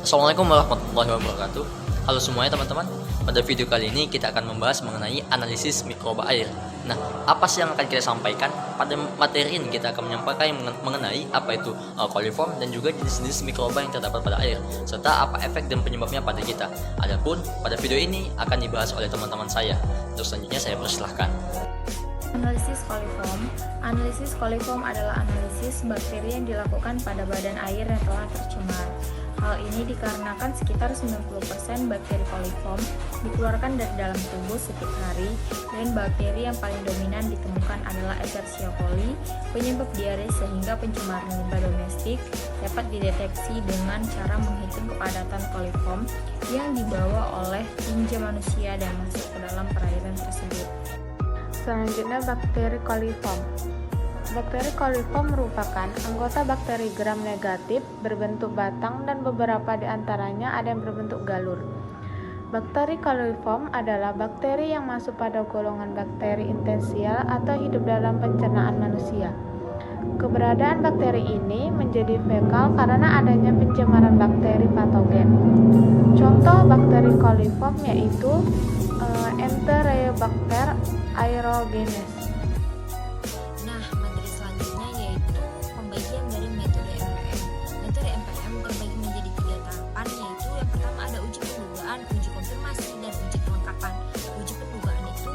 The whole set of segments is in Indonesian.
Assalamualaikum warahmatullahi wabarakatuh. Halo semuanya teman-teman. Pada video kali ini kita akan membahas mengenai analisis mikroba air. Nah, apa sih yang akan kita sampaikan? Pada materi ini kita akan menyampaikan mengenai apa itu coliform dan juga jenis-jenis mikroba yang terdapat pada air, serta apa efek dan penyebabnya pada kita. Adapun pada video ini akan dibahas oleh teman-teman saya. Terus selanjutnya saya persilahkan. Analisis coliform adalah analisis bakteri yang dilakukan pada badan air yang telah tercemar. Hal ini dikarenakan sekitar 90% bakteri coliform dikeluarkan dari dalam tubuh setiap hari, dan bakteri yang paling dominan ditemukan adalah Escherichia coli, penyebab diare, sehingga pencemaran limbah domestik dapat dideteksi dengan cara menghitung kepadatan coliform yang dibawa oleh tinja manusia dan masuk ke dalam perairan tersebut. Selanjutnya, bakteri coliform. Bakteri coliform merupakan anggota bakteri gram negatif berbentuk batang, dan beberapa di antaranya ada yang berbentuk galur. Bakteri coliform adalah bakteri yang masuk pada golongan bakteri intensial atau hidup dalam pencernaan manusia. Keberadaan bakteri ini menjadi fekal karena adanya pencemaran bakteri patogen. Contoh bakteri coliform yaitu Enterobacter aerogenes. Nah, materi selanjutnya yaitu pembagian dari metode MPM. Metode MPM terbagi menjadi 3 tahapan, yaitu yang pertama ada uji pendugaan, uji konfirmasi, dan uji kelengkapan. Uji pendugaan itu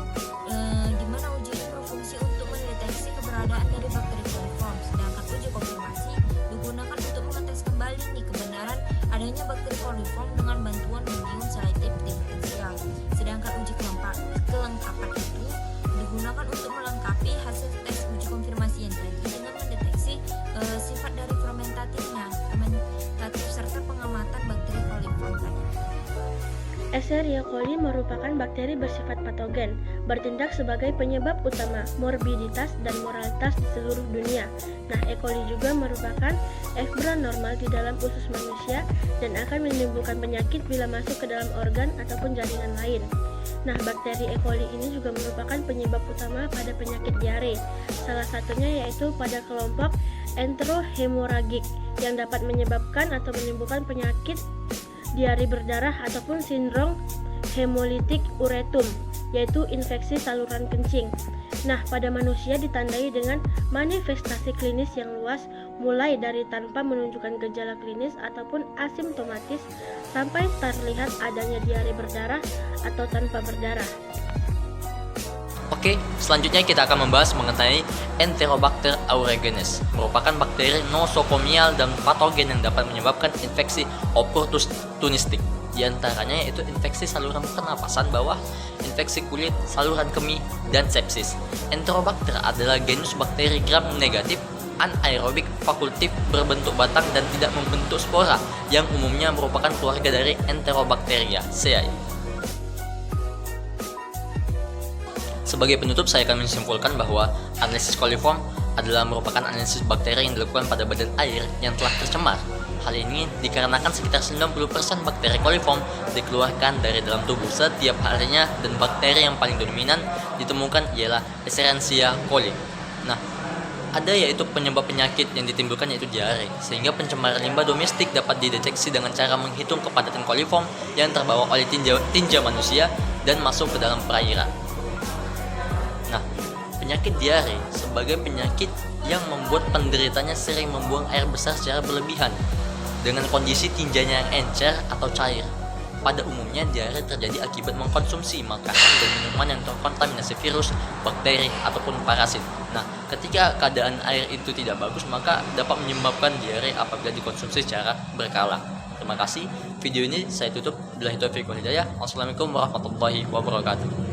di mana uji ini berfungsi untuk mendeteksi keberadaan dari bakteri coliform, sedangkan uji konfirmasi digunakan untuk mengetes kembali kebenaran adanya bakteri coliform dengan bantuan medium selektif diferensial. Sedangkan uji kelengkapan itu digunakan untuk melengkapi hasil tes uji konfirmasi yang tadi dengan mendeteksi sifat dari fermentatif serta pengamatan bakteri coliform tadi. Escherichia coli merupakan bakteri bersifat patogen, bertindak sebagai penyebab utama morbiditas dan mortalitas di seluruh dunia. Nah, E. coli juga merupakan F-brand normal di dalam usus manusia dan akan menimbulkan penyakit bila masuk ke dalam organ ataupun jaringan lain. Nah, bakteri E. coli ini juga merupakan penyebab utama pada penyakit diare. Salah satunya yaitu pada kelompok enterohemoragik yang dapat menyebabkan atau menimbulkan penyakit diare berdarah ataupun sindrom hemolitik uretum, yaitu infeksi saluran kencing. Nah, pada manusia ditandai dengan manifestasi klinis yang luas, mulai dari tanpa menunjukkan gejala klinis ataupun asimptomatis sampai terlihat adanya diare berdarah atau tanpa berdarah. Oke, selanjutnya kita akan membahas mengenai Enterobacter aerogenes, merupakan bakteri nosokomial dan patogen yang dapat menyebabkan infeksi opportunistik. Di antaranya yaitu infeksi saluran pernapasan bawah, infeksi kulit, saluran kemih, dan sepsis. Enterobacter adalah genus bakteri gram negatif, anaerobik, fakultatif, berbentuk batang dan tidak membentuk spora, yang umumnya merupakan keluarga dari Enterobacteriaceae. Sebagai penutup, saya akan menyimpulkan bahwa analisis coliform adalah merupakan analisis bakteri yang dilakukan pada badan air yang telah tercemar. Hal ini dikarenakan sekitar 90% bakteri coliform dikeluarkan dari dalam tubuh setiap harinya, dan bakteri yang paling dominan ditemukan ialah Escherichia coli. Nah, ada yaitu penyebab penyakit yang ditimbulkan yaitu diare, sehingga pencemaran limbah domestik dapat dideteksi dengan cara menghitung kepadatan coliform yang terbawa oleh tinja manusia dan masuk ke dalam perairan. Nah, penyakit diare sebagai penyakit yang membuat penderitanya sering membuang air besar secara berlebihan dengan kondisi tinjanya yang encer atau cair. Pada umumnya diare terjadi akibat mengkonsumsi makanan dan minuman yang terkontaminasi virus, bakteri, ataupun parasit. Nah, ketika keadaan air itu tidak bagus, maka dapat menyebabkan diare apabila dikonsumsi secara berkala. Terima kasih. Video ini saya tutup. Billahi taufiq wal hidayah. Wassalamualaikum warahmatullahi wabarakatuh.